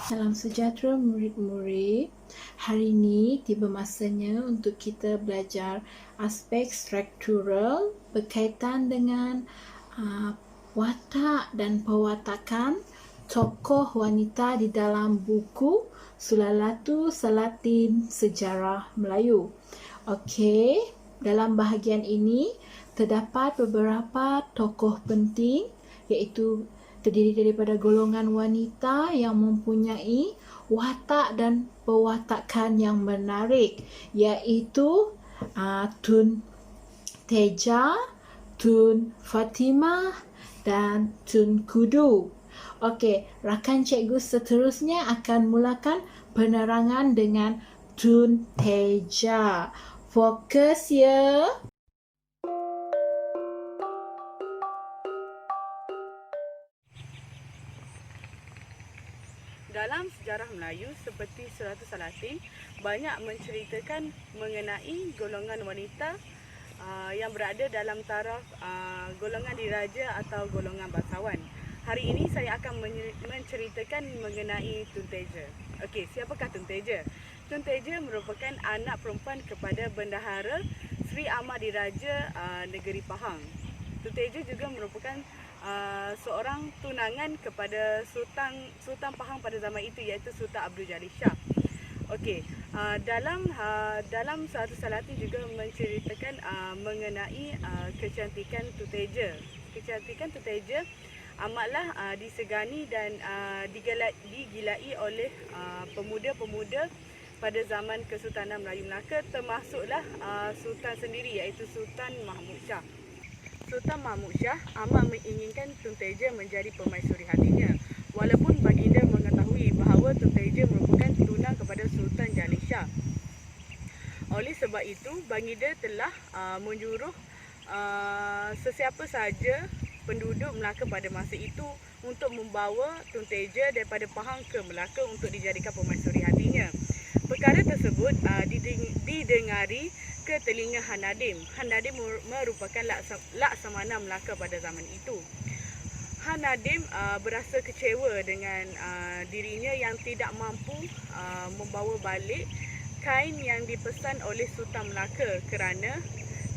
Salam sejahtera murid-murid. Hari ini tiba masanya untuk kita belajar aspek struktural berkaitan dengan watak dan pewatakan tokoh wanita di dalam buku Sulalatu Salatin Sejarah Melayu. Okey, dalam bahagian ini terdapat beberapa tokoh penting iaitu terdiri daripada golongan wanita yang mempunyai watak dan pewatakan yang menarik, iaitu Tun Teja, Tun Fatimah dan Tun Kudu. Okey, rakan cikgu seterusnya akan mulakan penerangan dengan Tun Teja. Fokus ya. Dalam sejarah Melayu seperti Sulalatu Salatin banyak menceritakan mengenai golongan wanita yang berada dalam taraf golongan diraja atau golongan bangsawan. Hari ini saya akan menceritakan mengenai Tun Teja. Okey, siapakah Tun Teja? Tun Teja merupakan anak perempuan kepada Bendahara Sri Amadiraja Negeri Pahang. Tun Teja juga merupakan seorang tunangan kepada Sultan Pahang pada zaman itu, iaitu Sultan Abdul Jalil Shah. Okey, dalam Sulalatu Salatin juga menceritakan mengenai kecantikan Tun Teja. Kecantikan Tun Teja amatlah disegani dan digilai oleh pemuda-pemuda pada zaman Kesultanan Melayu Melaka, termasuklah Sultan sendiri, iaitu Sultan Mahmud Shah. Sultan Mahmud Shah amat menginginkan Tun Teja menjadi permaisuri hatinya, walaupun baginda mengetahui bahawa Tun Teja merupakan tunang kepada Sultan Jalil Shah. Oleh sebab itu, baginda telah menjuruh sesiapa sahaja penduduk Melaka pada masa itu untuk membawa Tun Teja daripada Pahang ke Melaka untuk dijadikan permaisuri hatinya. Perkara tersebut didengari ke telinga Han Nadim. Han Nadim merupakan Laksamana Melaka pada zaman itu. Han Nadim berasa kecewa dengan dirinya yang tidak mampu membawa balik kain yang dipesan oleh Sultan Melaka kerana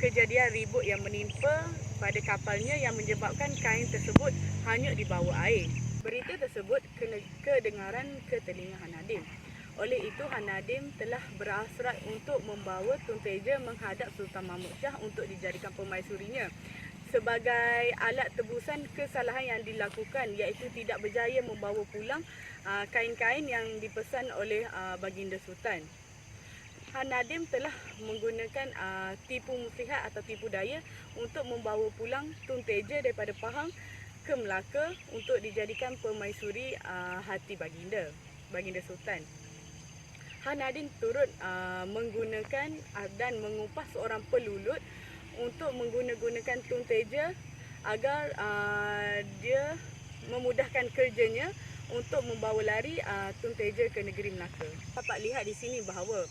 kejadian ribut yang menimpa pada kapalnya yang menyebabkan kain tersebut hanyut di bawah air. Berita tersebut kedengaran ke telinga Han Nadim. Oleh itu, Han Nadim telah berhasrat untuk membawa Tun Teja menghadap Sultan Mahmud Shah untuk dijadikan permaisurinya sebagai alat tebusan kesalahan yang dilakukan, iaitu tidak berjaya membawa pulang kain-kain yang dipesan oleh baginda Sultan. Han Nadim telah menggunakan tipu muslihat atau tipu daya untuk membawa pulang Tun Teja daripada Pahang ke Melaka untuk dijadikan permaisuri hati baginda Sultan. Han Nadim turut menggunakan dan mengupas seorang pelulut untuk menggunakan Tun Teja agar dia memudahkan kerjanya untuk membawa lari Tun Teja ke negeri Melaka. Dapat lihat di sini bahawa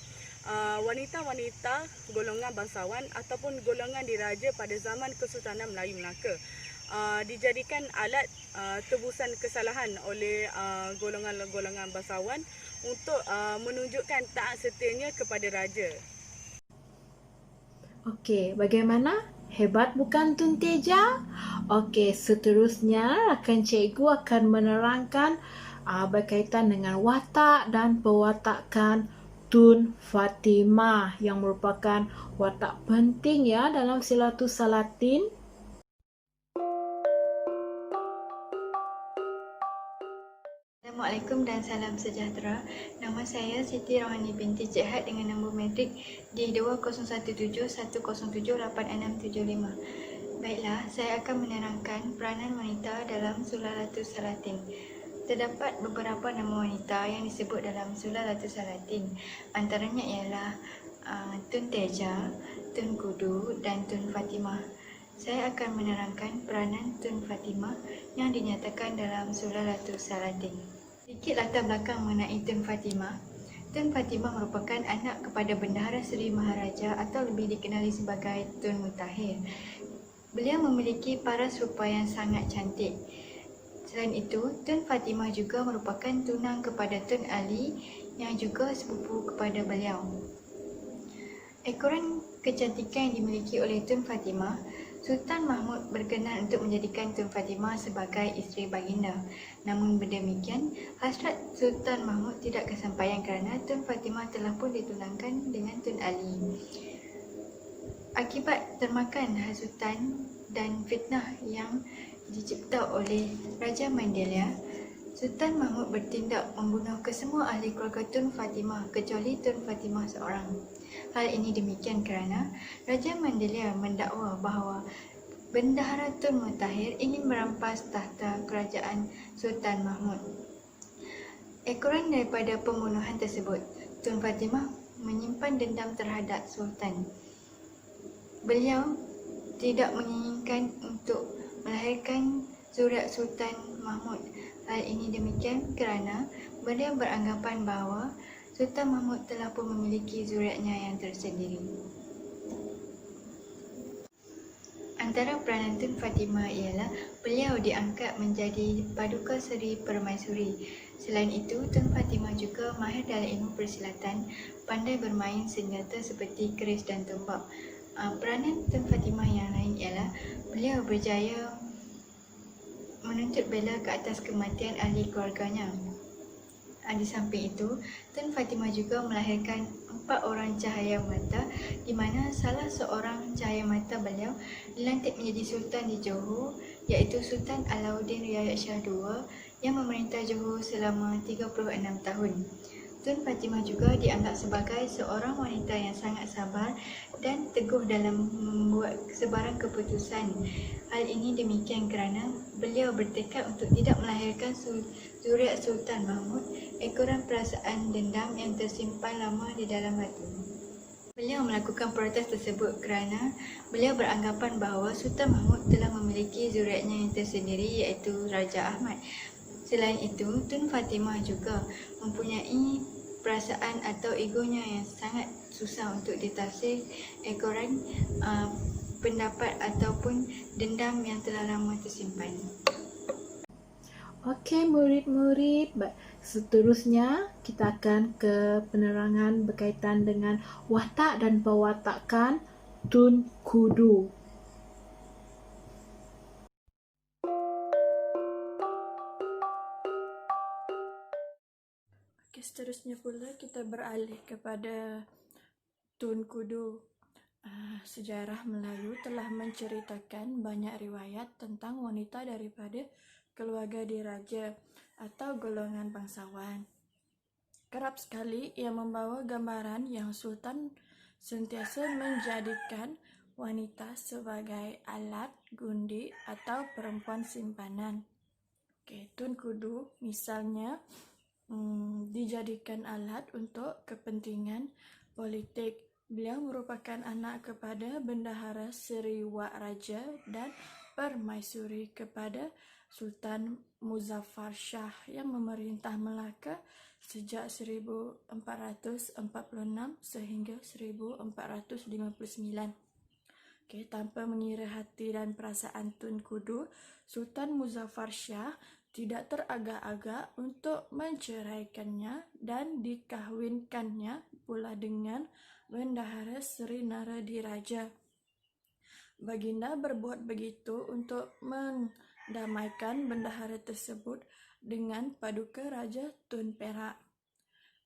wanita-wanita golongan bangsawan ataupun golongan diraja pada zaman Kesultanan Melayu Melaka dijadikan alat tebusan kesalahan oleh golongan-golongan bangsawan untuk menunjukkan taat setianya kepada raja. Okey, bagaimana? Hebat bukan Tun Teja? Okey, seterusnya rakan cikgu akan menerangkan berkaitan dengan watak dan pewatakan Tun Fatimah yang merupakan watak penting ya dalam Sulalatu Salatin. Assalamualaikum dan salam sejahtera. Nama saya Siti Rohani binti Cik dengan nombor matrik D207101078675. Baiklah, saya akan menerangkan peranan wanita dalam Sulalatu Salatin. Terdapat beberapa nama wanita yang disebut dalam Sulalatu Salatin. Antaranya ialah Tun Teja, Tun Kudu dan Tun Fatimah. Saya akan menerangkan peranan Tun Fatimah yang dinyatakan dalam Sulalatu Salatin. Sedikit latar belakang mengenai Tun Fatimah. Tun Fatimah merupakan anak kepada Bendahara Seri Maharaja atau lebih dikenali sebagai Tun Mutahir. Beliau memiliki paras rupa yang sangat cantik. Selain itu, Tun Fatimah juga merupakan tunang kepada Tun Ali yang juga sepupu kepada beliau. Ekoran kecantikan yang dimiliki oleh Tun Fatimah, Sultan Mahmud berkenan untuk menjadikan Tun Fatimah sebagai isteri baginda. Namun berdemikian, hasrat Sultan Mahmud tidak kesampaian kerana Tun Fatimah telah pun ditunangkan dengan Tun Ali. Akibat termakan hasutan dan fitnah yang dicipta oleh Raja Mandela, Sultan Mahmud bertindak membunuh kesemua ahli keluarga Tun Fatimah kecuali Tun Fatimah seorang. Hal ini demikian kerana Raja Mandela mendakwa bahawa Bendahara Tun Mutahir ingin merampas tahta kerajaan Sultan Mahmud. Ekoran daripada pembunuhan tersebut, Tun Fatimah menyimpan dendam terhadap Sultan. Beliau tidak menginginkan untuk melahirkan zuriat Sultan Mahmud. Hal ini demikian kerana beliau beranggapan bahawa Sultan Mahmud telah pun memiliki zuriatnya yang tersendiri. Antara peranan Tun Fatimah ialah beliau diangkat menjadi Paduka Seri Permaisuri. Selain itu, Tun Fatimah juga mahir dalam ilmu persilatan, pandai bermain senjata seperti keris dan tombak. Peranan Tun Fatimah yang lain ialah beliau berjaya menuntut bela ke atas kematian ahli keluarganya. Di samping itu, Tun Fatimah juga melahirkan 4 orang cahaya mata di mana salah seorang cahaya mata beliau dilantik menjadi Sultan di Johor, iaitu Sultan Alauddin Riayat Shah II yang memerintah Johor selama 36 tahun. Tun Fatimah juga dianggap sebagai seorang wanita yang sangat sabar dan teguh dalam membuat sebarang keputusan. Hal ini demikian kerana beliau bertekad untuk tidak melahirkan zuriat Sultan Mahmud, ekoran perasaan dendam yang tersimpan lama di dalam hati. Beliau melakukan protes tersebut kerana beliau beranggapan bahawa Sultan Mahmud telah memiliki zuriatnya yang tersendiri, iaitu Raja Ahmad. Selain itu, Tun Fatimah juga mempunyai perasaan atau egonya yang sangat susah untuk ditafsir, ekoran pendapat ataupun dendam yang telah lama tersimpan. Okey murid-murid, seterusnya kita akan ke penerangan berkaitan dengan watak dan pewatakan Tun Kudu. Okey, seterusnya pula kita beralih kepada Tun Kudu. Sejarah Melayu telah menceritakan banyak riwayat tentang wanita daripada keluarga diraja atau golongan bangsawan. Kerap sekali ia membawa gambaran yang Sultan sentiasa menjadikan wanita sebagai alat gundi atau perempuan simpanan. Tun Kudu misalnya dijadikan alat untuk kepentingan politik. Beliau merupakan anak kepada Bendahara Seri Wak Raja dan Permaisuri kepada Sultan Muzaffar Shah yang memerintah Melaka sejak 1446 sehingga 1459. Tanpa mengira hati dan perasaan Tun Kudu, Sultan Muzaffar Shah tidak teragak-agak untuk menceraikannya dan dikahwinkannya pula dengan Bendahara Seri Naradiraja. Baginda berbuat begitu untuk mendamaikan bendahara tersebut dengan Paduka Raja Tun Perak,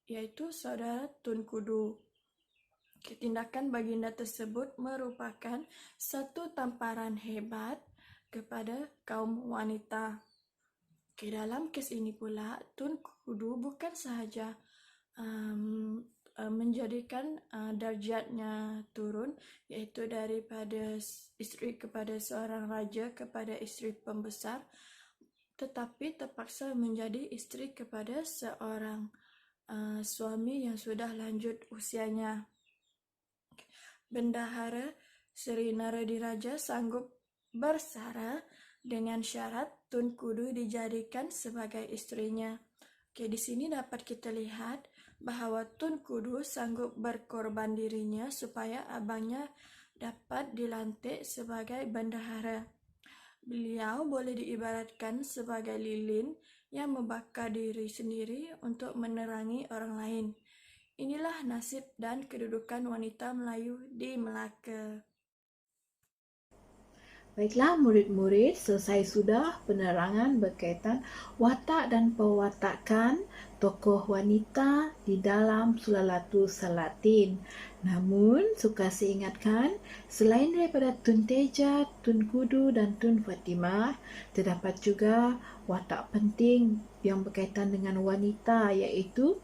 iaitu saudara Tun Kudu. Tindakan baginda tersebut merupakan satu tamparan hebat kepada kaum wanita. Dalam kes ini pula, Tun Kudu bukan sahaja menjadikan darjatnya turun, iaitu daripada isteri kepada seorang raja kepada isteri pembesar, tetapi terpaksa menjadi isteri kepada seorang suami yang sudah lanjut usianya. Bendahara Seri Naradiraja sanggup bersara dengan syarat Tun Kudu dijadikan sebagai isterinya. Di sini dapat kita lihat bahawa Tun Kudu sanggup berkorban dirinya supaya abangnya dapat dilantik sebagai bendahara. Beliau boleh diibaratkan sebagai lilin yang membakar diri sendiri untuk menerangi orang lain. Inilah nasib dan kedudukan wanita Melayu di Melaka. Baiklah murid-murid, selesai sudah penerangan berkaitan watak dan pewatakan tokoh wanita di dalam Sulalatus Salatin. Namun, suka saya ingatkan, selain daripada Tun Teja, Tun Kudu dan Tun Fatimah, terdapat juga watak penting yang berkaitan dengan wanita, iaitu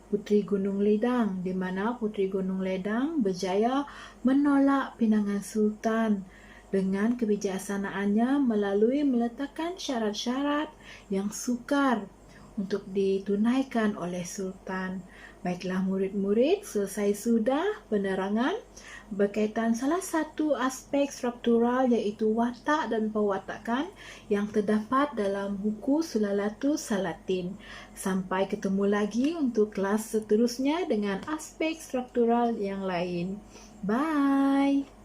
Puteri Gunung Ledang, di mana Puteri Gunung Ledang berjaya menolak pinangan Sultan dengan kebijaksanaannya melalui meletakkan syarat-syarat yang sukar untuk ditunaikan oleh Sultan. Baiklah murid-murid, selesai sudah penerangan berkaitan salah satu aspek struktural iaitu watak dan pewatakan yang terdapat dalam buku Sulalatus Salatin. Sampai ketemu lagi untuk kelas seterusnya dengan aspek struktural yang lain. Bye!